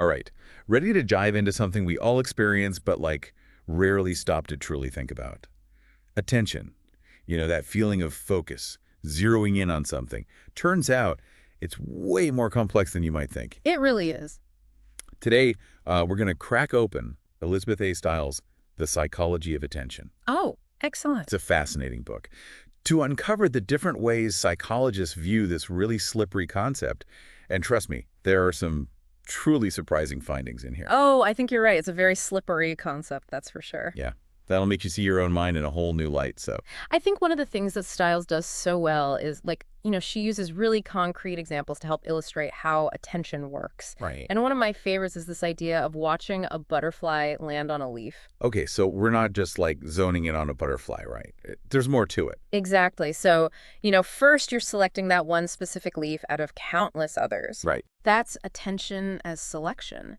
All right. Ready to dive into something we all experience but like rarely stop to truly think about? Attention. That feeling of focus, zeroing in on something. Turns out it's way more complex than you might think. It really is. Today, we're going to crack open Elizabeth A. Stiles' The Psychology of Attention. Oh, excellent. It's a fascinating book. To uncover the different ways psychologists view this really slippery concept, and trust me, there are some truly surprising findings in here. Oh, I think you're right. It's a very slippery concept, that's for sure. Yeah, that'll make you see your own mind in a whole new light, so. I think one of the things that Stiles does so well is, she uses really concrete examples to help illustrate how attention works. Right. And one of my favorites is this idea of watching a butterfly land on a leaf. Okay, so we're not just like zoning in on a butterfly, right? There's more to it. Exactly. So, first you're selecting that one specific leaf out of countless others. Right. That's attention as selection.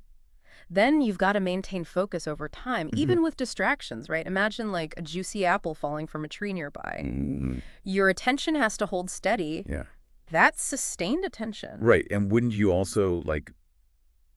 Then you've got to maintain focus over time, even with distractions, right? Imagine like a juicy apple falling from a tree nearby. Your attention has to hold steady. Yeah. That's sustained attention. Right, and wouldn't you also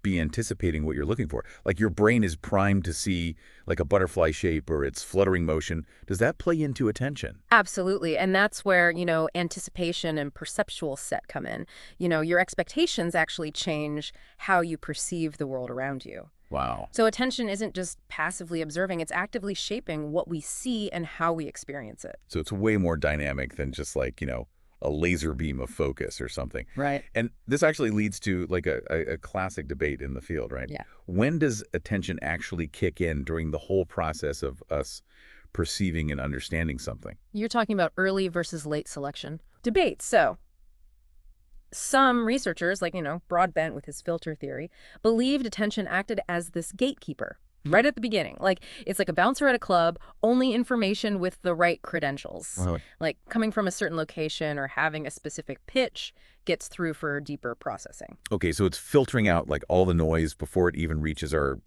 be anticipating what you're looking for? Like your brain is primed to see like a butterfly shape or its fluttering motion. Does that play into attention? Absolutely. And that's where, anticipation and perceptual set come in. Your expectations actually change how you perceive the world around you. Wow. So attention isn't just passively observing, it's actively shaping what we see and how we experience it. So it's way more dynamic than just a laser beam of focus or something. Right. And this actually leads to a classic debate in the field, right? Yeah. When does attention actually kick in during the whole process of us perceiving and understanding something? You're talking about early versus late selection. Debate. So some researchers, Broadbent with his filter theory, believed attention acted as this gatekeeper right at the beginning. It's like a bouncer at a club, only information with the right credentials. Wow. Like coming from a certain location or having a specific pitch gets through for deeper processing. Okay, so it's filtering out all the noise before it even reaches our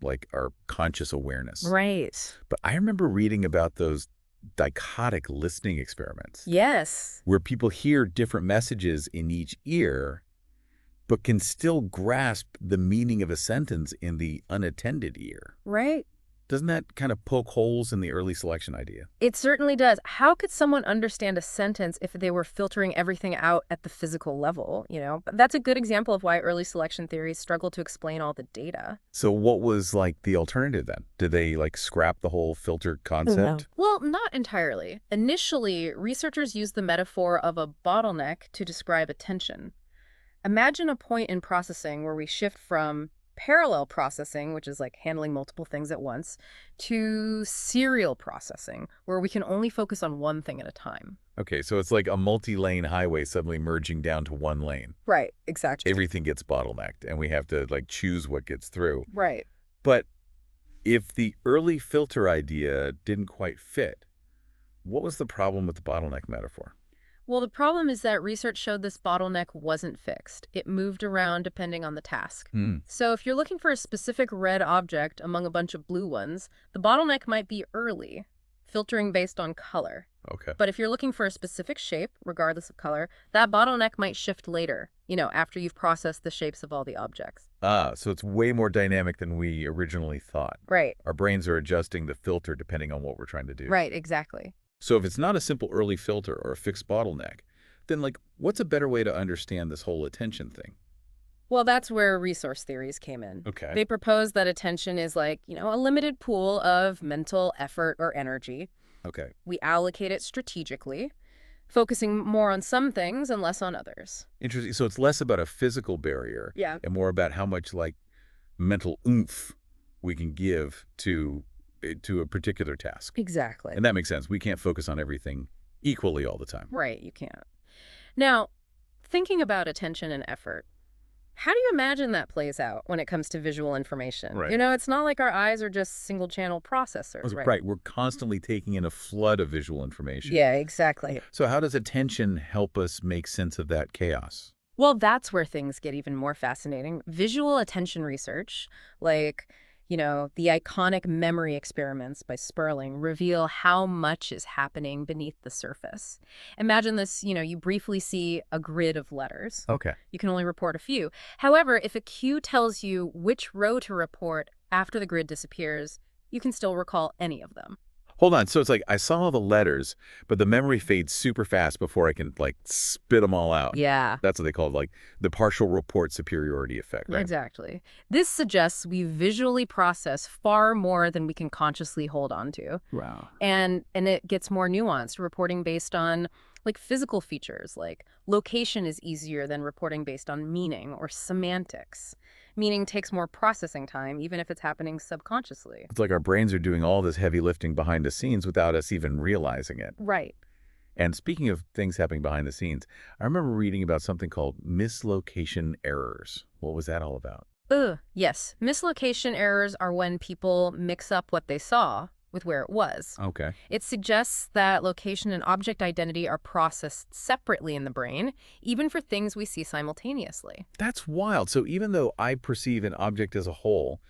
conscious awareness. Right. But I remember reading about those dichotic listening experiments. Yes. Where people hear different messages in each ear, but can still grasp the meaning of a sentence in the unattended ear. Right. Doesn't that kind of poke holes in the early selection idea? It certainly does. How could someone understand a sentence if they were filtering everything out at the physical level, But that's a good example of why early selection theories struggle to explain all the data. So what was the alternative then? Did they scrap the whole filter concept? No. Well, not entirely. Initially, researchers used the metaphor of a bottleneck to describe attention. Imagine a point in processing where we shift from parallel processing, which is like handling multiple things at once, to serial processing, where we can only focus on one thing at a time. Okay, so it's like a multi-lane highway suddenly merging down to one lane. Right, exactly. Everything gets bottlenecked, and we have to choose what gets through. Right. But if the early filter idea didn't quite fit, what was the problem with the bottleneck metaphor? Well, the problem is that research showed this bottleneck wasn't fixed. It moved around depending on the task. So if you're looking for a specific red object among a bunch of blue ones, the bottleneck might be early, filtering based on color. Okay. But if you're looking for a specific shape, regardless of color, that bottleneck might shift later, after you've processed the shapes of all the objects. So it's way more dynamic than we originally thought. Right. Our brains are adjusting the filter depending on what we're trying to do. Right, exactly. So if it's not a simple early filter or a fixed bottleneck, then what's a better way to understand this whole attention thing? Well, that's where resource theories came in. Okay. They propose that attention is a limited pool of mental effort or energy. Okay. We allocate it strategically, focusing more on some things and less on others. Interesting. So it's less about a physical barrier and more about how much mental oomph we can give to a particular task. Exactly. And that makes sense. We can't focus on everything equally all the time. Right, you can't. Now, thinking about attention and effort, how do you imagine that plays out when it comes to visual information? Right. It's not like our eyes are just single-channel processors, right? Right. We're constantly taking in a flood of visual information. Yeah, exactly. So how does attention help us make sense of that chaos? Well, that's where things get even more fascinating. Visual attention research, The iconic memory experiments by Sperling reveal how much is happening beneath the surface. Imagine this, you briefly see a grid of letters. Okay. You can only report a few. However, if a cue tells you which row to report after the grid disappears, you can still recall any of them. Hold on. So it's like I saw all the letters, but the memory fades super fast before I can like spit them all out. Yeah. That's what they call it, like the partial report superiority effect, right? Exactly. This suggests we visually process far more than we can consciously hold on to. Wow. And it gets more nuanced, reporting based on like physical features, like location is easier than reporting based on meaning or semantics. Meaning takes more processing time, even if it's happening subconsciously. It's like our brains are doing all this heavy lifting behind the scenes without us even realizing it. Right. And speaking of things happening behind the scenes, I remember reading about something called mislocation errors. What was that all about? Yes. Mislocation errors are when people mix up what they saw with where it was. Okay. It suggests that location and object identity are processed separately in the brain, even for things we see simultaneously. That's wild. So even though I perceive an object as a whole,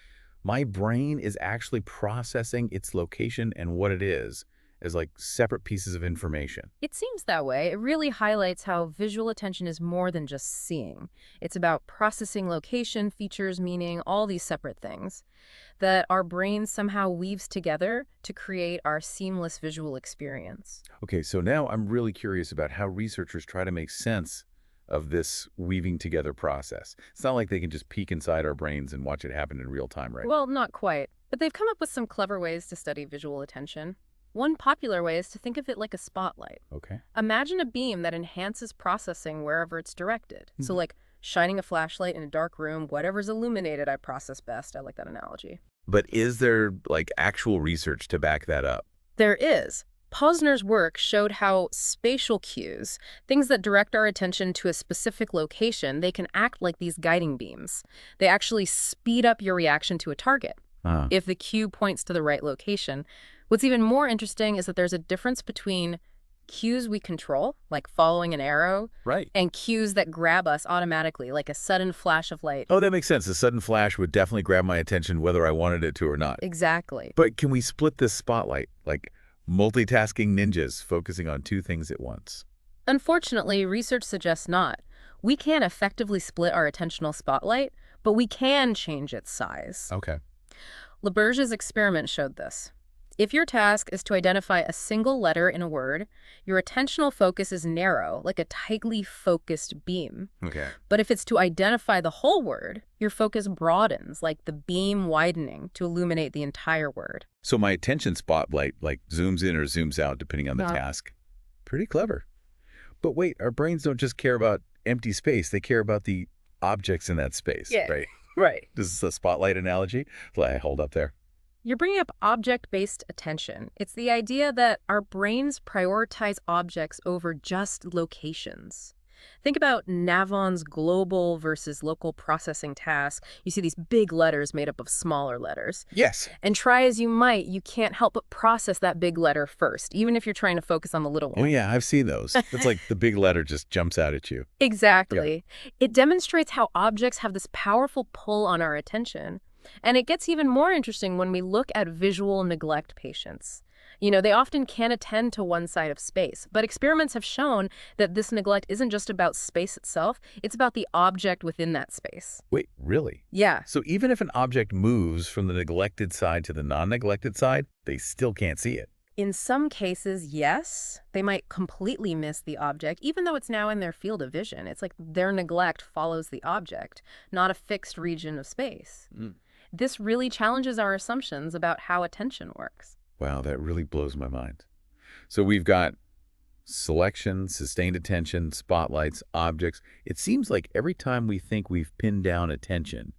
my brain is actually processing its location and what it is as like separate pieces of information. It seems that way. It really highlights how visual attention is more than just seeing. It's about processing location, features, meaning, all these separate things that our brain somehow weaves together to create our seamless visual experience. Okay, so now I'm really curious about how researchers try to make sense of this weaving together process. It's not like they can just peek inside our brains and watch it happen in real time, right? Well, not quite, but they've come up with some clever ways to study visual attention. One popular way is to think of it like a spotlight. Okay. Imagine a beam that enhances processing wherever it's directed. So like shining a flashlight in a dark room, whatever's illuminated, I process best. I like that analogy. But is there like actual research to back that up? There is. Posner's work showed how spatial cues, things that direct our attention to a specific location, they can act like these guiding beams. They actually speed up your reaction to a target if the cue points to the right location. What's even more interesting is that there's a difference between cues we control, like following an arrow, Right. and cues that grab us automatically, like a sudden flash of light. Oh, that makes sense. A sudden flash would definitely grab my attention whether I wanted it to or not. Exactly. But can we split this spotlight, like multitasking ninjas focusing on two things at once? Unfortunately, research suggests not. We can't effectively split our attentional spotlight, but we can change its size. Okay. LaBerge's experiment showed this. If your task is to identify a single letter in a word, your attentional focus is narrow, like a tightly focused beam. Okay. But if it's to identify the whole word, your focus broadens, like the beam widening to illuminate the entire word. So my attention spotlight like zooms in or zooms out depending on the task. Pretty clever. But wait, our brains don't just care about empty space. They care about the objects in that space, right? Right. This is a spotlight analogy. I hold up there. You're bringing up object-based attention. It's the idea that our brains prioritize objects over just locations. Think about Navon's global versus local processing task. You see these big letters made up of smaller letters. Yes. And try as you might, you can't help but process that big letter first, even if you're trying to focus on the little one. Oh, yeah, I've seen those. It's like the big letter just jumps out at you. Exactly. It demonstrates how objects have this powerful pull on our attention. And it gets even more interesting when we look at visual neglect patients. They often can't attend to one side of space, but experiments have shown that this neglect isn't just about space itself, it's about the object within that space. Wait, really? Yeah. So even if an object moves from the neglected side to the non-neglected side, they still can't see it. In some cases, yes. They might completely miss the object, even though it's now in their field of vision. It's like their neglect follows the object, not a fixed region of space. This really challenges our assumptions about how attention works. Wow, that really blows my mind. So we've got selection, sustained attention, spotlights, objects. It seems like every time we think we've pinned down attention,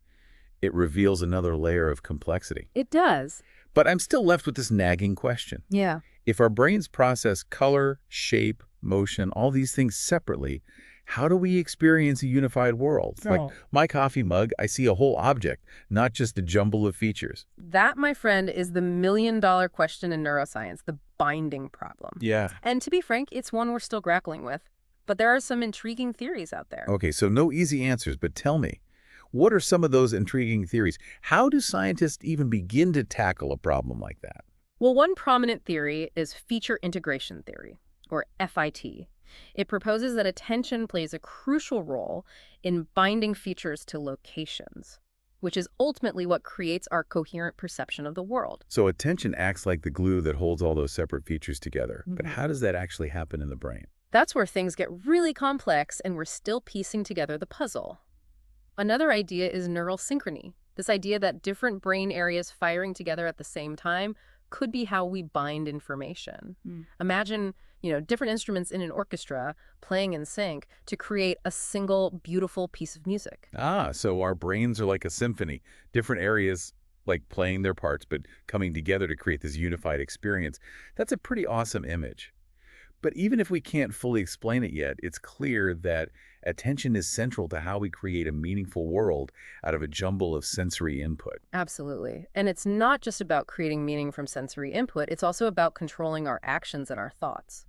it reveals another layer of complexity. It does. But I'm still left with this nagging question. Yeah. If our brains process color, shape, motion, all these things separately, how do we experience a unified world? Like my coffee mug, I see a whole object, not just a jumble of features. That, my friend, is the million-dollar question in neuroscience, the binding problem. Yeah. And to be frank, it's one we're still grappling with. But there are some intriguing theories out there. Okay, so no easy answers, but tell me, What are some of those intriguing theories? How do scientists even begin to tackle a problem like that? Well, one prominent theory is feature integration theory, or FIT. It proposes that attention plays a crucial role in binding features to locations, which is ultimately what creates our coherent perception of the world. So attention acts like the glue that holds all those separate features together. But Mhm. how does that actually happen in the brain? That's where things get really complex and we're still piecing together the puzzle. Another idea is neural synchrony. This idea that different brain areas firing together at the same time could be how we bind information. Imagine, different instruments in an orchestra playing in sync to create a single beautiful piece of music. Ah, so our brains are like a symphony, different areas like playing their parts, but coming together to create this unified experience. That's a pretty awesome image. But even if we can't fully explain it yet, it's clear that attention is central to how we create a meaningful world out of a jumble of sensory input. Absolutely. And it's not just about creating meaning from sensory input, it's also about controlling our actions and our thoughts.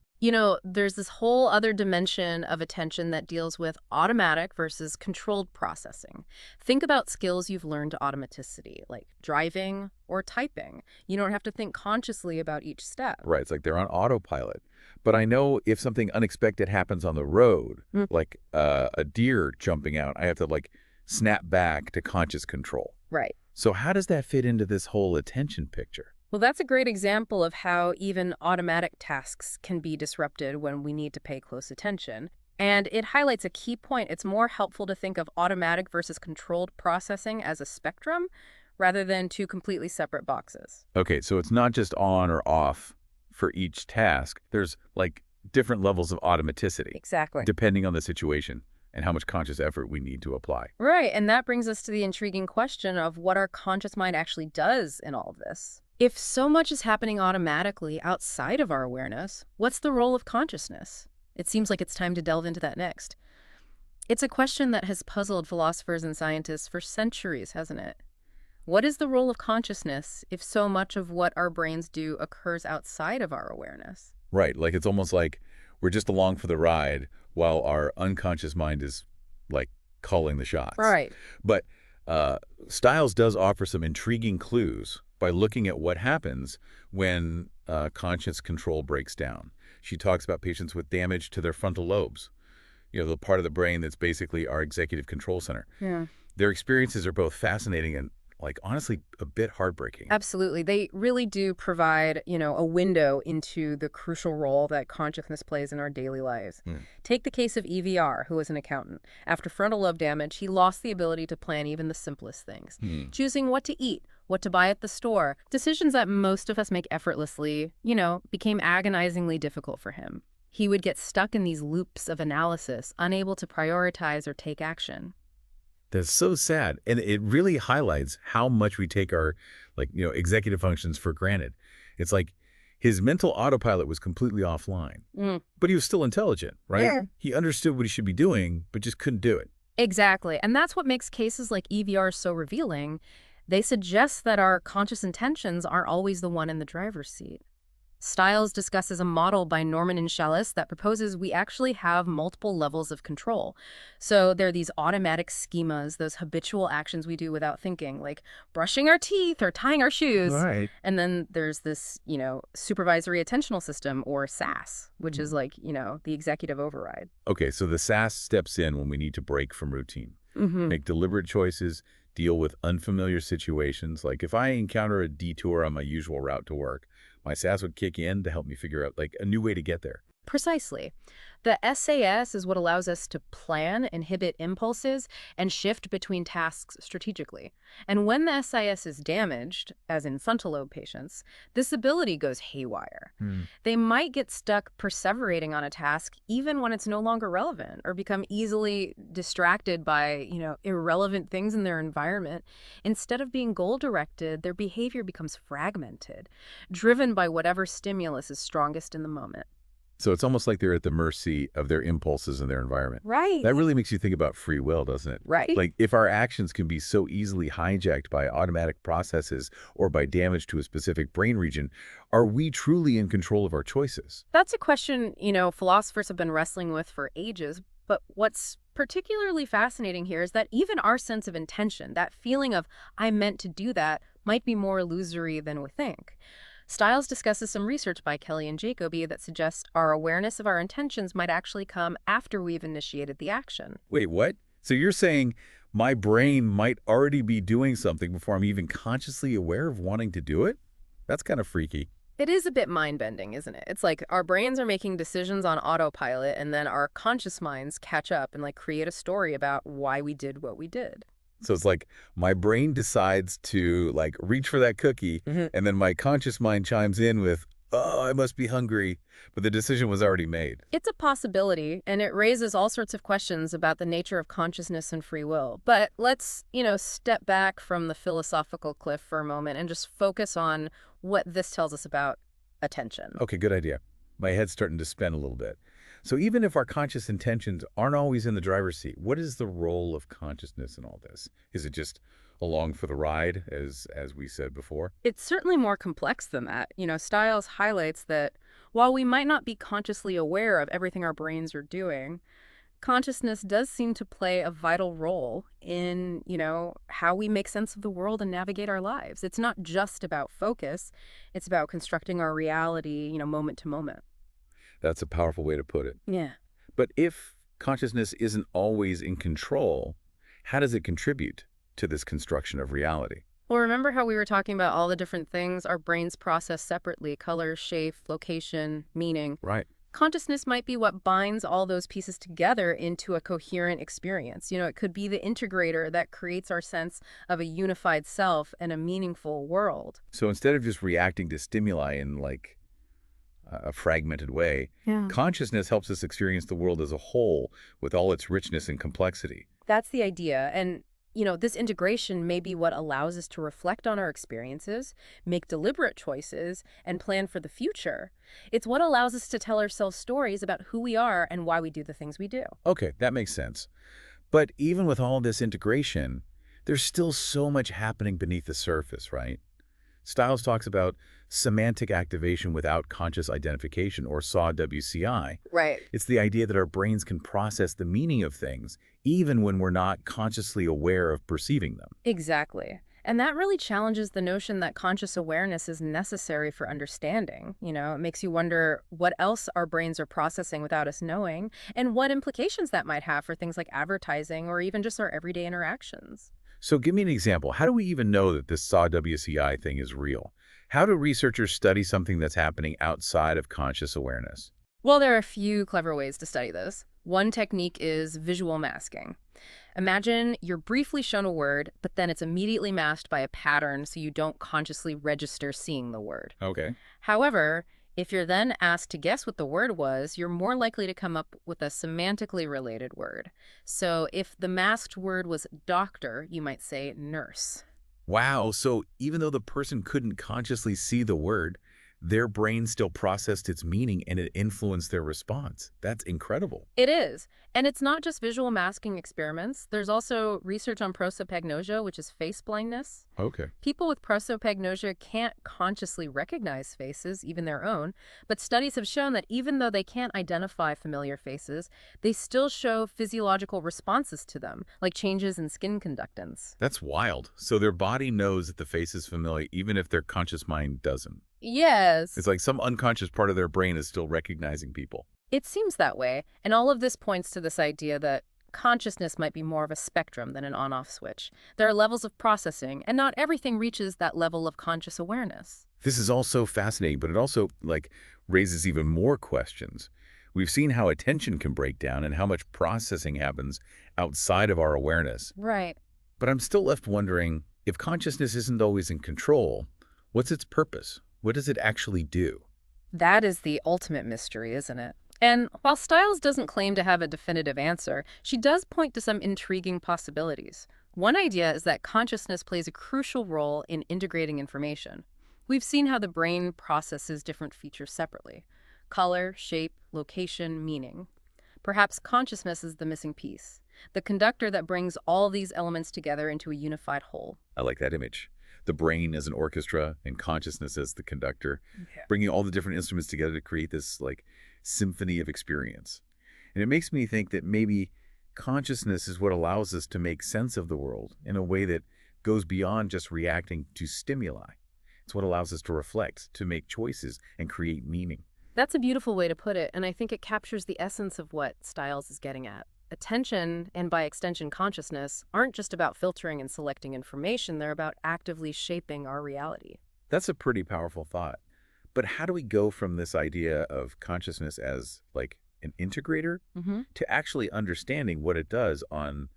There's this whole other dimension of attention that deals with automatic versus controlled processing. Think about skills you've learned automaticity, like driving or typing. You don't have to think consciously about each step. Right, it's like they're on autopilot. But I know if something unexpected happens on the road, Mm. like a deer jumping out, I have to like snap back to conscious control. Right. So how does that fit into this whole attention picture? Well, that's a great example of how even automatic tasks can be disrupted when we need to pay close attention. And it highlights a key point. It's more helpful to think of automatic versus controlled processing as a spectrum rather than two completely separate boxes. Okay, so it's not just on or off for each task. There's like different levels of automaticity Exactly. depending on the situation and how much conscious effort we need to apply. Right, and that brings us to the intriguing question of what our conscious mind actually does in all of this. If so much is happening automatically outside of our awareness, what's the role of consciousness? It seems like it's time to delve into that next. It's a question that has puzzled philosophers and scientists for centuries, hasn't it? What is the role of consciousness if so much of what our brains do occurs outside of our awareness? Right, like it's almost like we're just along for the ride while our unconscious mind is like calling the shots. Right. But Stiles does offer some intriguing clues by looking at what happens when conscious control breaks down. She talks about patients with damage to their frontal lobes, the part of the brain that's basically our executive control center. Yeah. Their experiences are both fascinating and, like, honestly, a bit heartbreaking. Absolutely. They really do provide, a window into the crucial role that consciousness plays in our daily lives. Take the case of EVR, who was an accountant. After frontal lobe damage, he lost the ability to plan even the simplest things. Choosing what to eat, what to buy at the store, decisions that most of us make effortlessly, became agonizingly difficult for him. He would get stuck in these loops of analysis, unable to prioritize or take action. That's so sad. And it really highlights how much we take our, executive functions for granted. It's like his mental autopilot was completely offline, but he was still intelligent, right? Yeah. He understood what he should be doing, but just couldn't do it. Exactly. And that's what makes cases like EVR so revealing. They suggest that our conscious intentions aren't always the one in the driver's seat. Stiles discusses a model by Norman and Shallis that proposes we actually have multiple levels of control. So there are these automatic schemas, those habitual actions we do without thinking, like brushing our teeth or tying our shoes. Right. And then there's this, supervisory attentional system, or SAS, which is like, the executive override. Okay, so the SAS steps in when we need to break from routine, Mm-hmm. make deliberate choices, deal with unfamiliar situations. Like if I encounter a detour on my usual route to work, my SAS would kick in to help me figure out like a new way to get there. Precisely. The SAS is what allows us to plan, inhibit impulses, and shift between tasks strategically. And when the SAS is damaged, as in frontal lobe patients, this ability goes haywire. They might get stuck perseverating on a task even when it's no longer relevant, or become easily distracted by, irrelevant things in their environment. Instead of being goal-directed, their behavior becomes fragmented, driven by whatever stimulus is strongest in the moment. So it's almost like they're at the mercy of their impulses and their environment. Right. That really makes you think about free will, doesn't it? Right. Like if our actions can be so easily hijacked by automatic processes or by damage to a specific brain region, are we truly in control of our choices? That's a question, philosophers have been wrestling with for ages. But what's particularly fascinating here is that even our sense of intention, that feeling of I meant to do that, might be more illusory than we think. Stiles discusses some research by Kelly and Jacoby that suggests our awareness of our intentions might actually come after we've initiated the action. Wait, what? So you're saying my brain might already be doing something before I'm even consciously aware of wanting to do it? That's kind of freaky. It is a bit mind-bending, isn't it? It's like our brains are making decisions on autopilot, and then our conscious minds catch up and create a story about why we did what we did. So it's like my brain decides to reach for that cookie, and then my conscious mind chimes in with, "Oh, I must be hungry," but the decision was already made. It's a possibility, and it raises all sorts of questions about the nature of consciousness and free will. But let's, step back from the philosophical cliff for a moment and just focus on what this tells us about attention. Okay, good idea. My head's starting to spin a little bit. So even if our conscious intentions aren't always in the driver's seat, what is the role of consciousness in all this? Is it just along for the ride, as we said before? It's certainly more complex than that. Stiles highlights that while we might not be consciously aware of everything our brains are doing, consciousness does seem to play a vital role in, how we make sense of the world and navigate our lives. It's not just about focus. It's about constructing our reality, moment to moment. That's a powerful way to put it. Yeah. But if consciousness isn't always in control, how does it contribute to this construction of reality? Well, remember how we were talking about all the different things our brains process separately: color, shape, location, meaning. Right. Consciousness might be what binds all those pieces together into a coherent experience. It could be the integrator that creates our sense of a unified self and a meaningful world. So instead of just reacting to stimuli in a fragmented way, Yeah. consciousness helps us experience the world as a whole with all its richness and complexity. That's the idea. And, this integration may be what allows us to reflect on our experiences, make deliberate choices, and plan for the future. It's what allows us to tell ourselves stories about who we are and why we do the things we do. Okay, that makes sense. But even with all this integration, there's still so much happening beneath the surface, right? Stiles talks about semantic activation without conscious identification, or SAW-WCI. Right. It's the idea that our brains can process the meaning of things even when we're not consciously aware of perceiving them. Exactly. And that really challenges the notion that conscious awareness is necessary for understanding. It makes you wonder what else our brains are processing without us knowing, and what implications that might have for things like advertising or even just our everyday interactions. So give me an example. How do we even know that this SAW-WCI thing is real? How do researchers study something that's happening outside of conscious awareness? Well, there are a few clever ways to study this. One technique is visual masking. Imagine you're briefly shown a word, but then it's immediately masked by a pattern so you don't consciously register seeing the word. Okay. However, if you're then asked to guess what the word was, you're more likely to come up with a semantically related word. So if the masked word was doctor, you might say nurse. Wow, so even though the person couldn't consciously see the word, their brain still processed its meaning and it influenced their response. That's incredible. It is. And it's not just visual masking experiments. There's also research on prosopagnosia, which is face blindness. Okay. People with prosopagnosia can't consciously recognize faces, even their own, but studies have shown that even though they can't identify familiar faces, they still show physiological responses to them, like changes in skin conductance. That's wild. So their body knows that the face is familiar even if their conscious mind doesn't. Yes. It's like some unconscious part of their brain is still recognizing people. It seems that way, and all of this points to this idea that consciousness might be more of a spectrum than an on-off switch. There are levels of processing, and not everything reaches that level of conscious awareness. This is all so fascinating, but it also raises even more questions. We've seen how attention can break down and how much processing happens outside of our awareness. Right. But I'm still left wondering, if consciousness isn't always in control, what's its purpose? What does it actually do? That is the ultimate mystery, isn't it? And while Stiles doesn't claim to have a definitive answer, she does point to some intriguing possibilities. One idea is that consciousness plays a crucial role in integrating information. We've seen how the brain processes different features separately: color, shape, location, meaning. Perhaps consciousness is the missing piece, the conductor that brings all these elements together into a unified whole. I like that image. The brain as an orchestra and consciousness as the conductor, Okay. bringing all the different instruments together to create this symphony of experience. And it makes me think that maybe Consciousness is what allows us to make sense of the world in a way that goes beyond just reacting to stimuli. It's what allows us to reflect, to make choices, and create meaning. That's a beautiful way to put it, and I think it captures the essence of what Stiles is getting at. Attention, and by extension consciousness, aren't just about filtering and selecting information, they're about actively shaping our reality. That's a pretty powerful thought. But how do we go from this idea of consciousness as like an integrator Mm-hmm. to actually understanding what it does on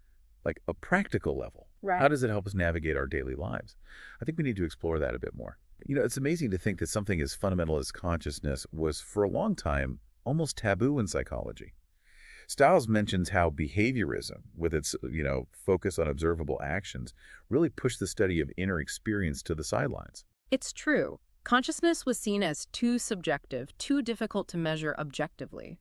like a practical level? How Right. does it help us navigate our daily lives? I think we need to explore that a bit more. It's amazing to think that something as fundamental as consciousness was for a long time almost taboo in psychology. Stiles mentions how behaviorism, with its, focus on observable actions, really pushed the study of inner experience to the sidelines. It's true. Consciousness was seen as too subjective, too difficult to measure objectively.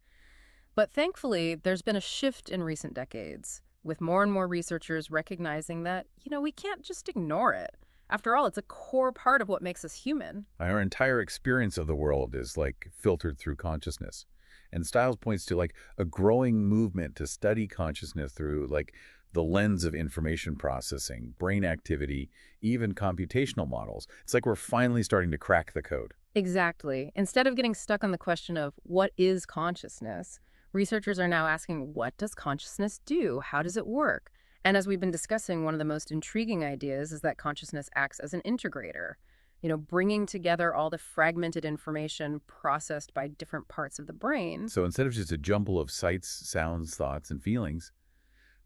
But thankfully, there's been a shift in recent decades, with more and more researchers recognizing that, we can't just ignore it. After all, it's a core part of what makes us human. Our entire experience of the world is like filtered through consciousness. And Stiles points to like a growing movement to study consciousness through like the lens of information processing, brain activity, even computational models. It's like we're finally starting to crack the code. Exactly. Instead of getting stuck on the question of what is consciousness, researchers are now asking, what does consciousness do? How does it work? And as we've been discussing, one of the most intriguing ideas is that consciousness acts as an integrator, bringing together all the fragmented information processed by different parts of the brain. So instead of just a jumble of sights, sounds, thoughts, and feelings,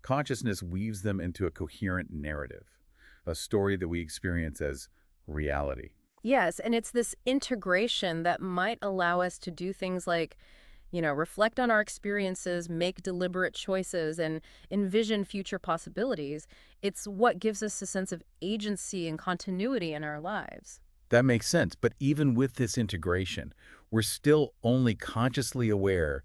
consciousness weaves them into a coherent narrative, a story that we experience as reality. Yes, and it's this integration that might allow us to do things like, reflect on our experiences, make deliberate choices, and envision future possibilities. It's what gives us a sense of agency and continuity in our lives. That makes sense. But even with this integration, we're still only consciously aware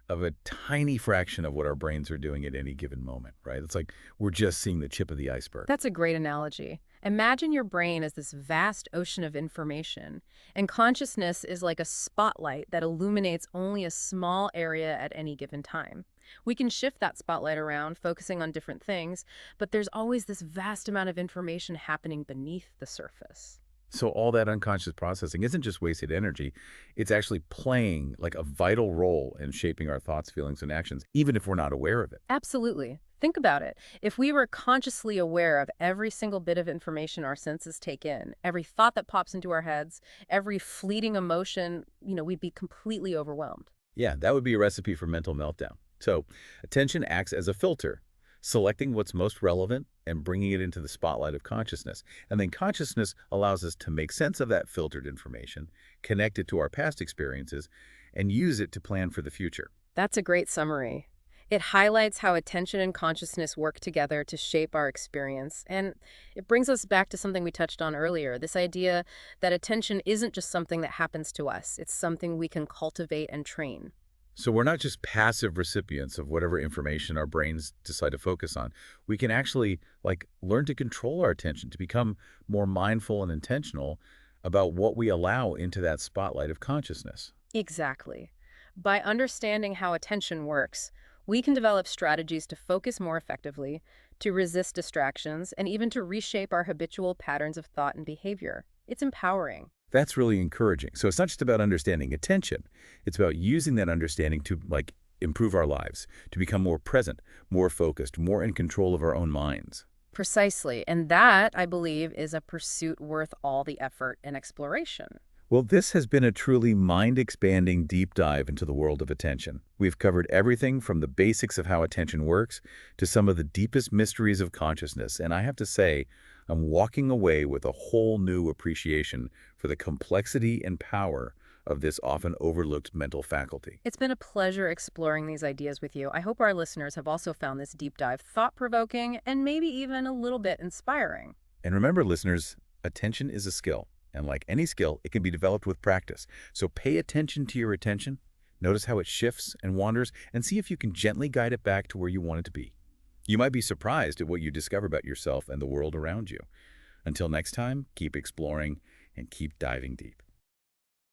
of a tiny fraction of what our brains are doing at any given moment, right? It's like we're just seeing the tip of the iceberg. That's a great analogy. Imagine your brain as this vast ocean of information, and consciousness is like a spotlight that illuminates only a small area at any given time. We can shift that spotlight around, focusing on different things, but there's always this vast amount of information happening beneath the surface. So all that unconscious processing isn't just wasted energy. It's actually playing like a vital role in shaping our thoughts, feelings, and actions, even if we're not aware of it. Absolutely. Think about it. If we were consciously aware of every single bit of information our senses take in, every thought that pops into our heads, every fleeting emotion, we'd be completely overwhelmed. Yeah, that would be a recipe for mental meltdown. So attention acts as a filter, selecting what's most relevant and bringing it into the spotlight of consciousness. And then consciousness allows us to make sense of that filtered information, connect it to our past experiences, and use it to plan for the future. That's a great summary. It highlights how attention and consciousness work together to shape our experience. And it brings us back to something we touched on earlier, this idea that attention isn't just something that happens to us. It's something we can cultivate and train. So we're not just passive recipients of whatever information our brains decide to focus on. We can actually like learn to control our attention, to become more mindful and intentional about what we allow into that spotlight of consciousness. Exactly. By understanding how attention works, we can develop strategies to focus more effectively, to resist distractions, and even to reshape our habitual patterns of thought and behavior. It's empowering. That's really encouraging. So it's not just about understanding attention. It's about using that understanding to like improve our lives, to become more present, more focused, more in control of our own minds. Precisely. And that, I believe, is a pursuit worth all the effort and exploration. Well, this has been a truly mind-expanding deep dive into the world of attention. We've covered everything from the basics of how attention works to some of the deepest mysteries of consciousness. And I have to say, I'm walking away with a whole new appreciation for the complexity and power of this often overlooked mental faculty. It's been a pleasure exploring these ideas with you. I hope our listeners have also found this deep dive thought-provoking and maybe even a little bit inspiring. And remember, listeners, attention is a skill. And like any skill, it can be developed with practice. So pay attention to your attention, notice how it shifts and wanders, and see if you can gently guide it back to where you want it to be. You might be surprised at what you discover about yourself and the world around you. Until next time, keep exploring and keep diving deep.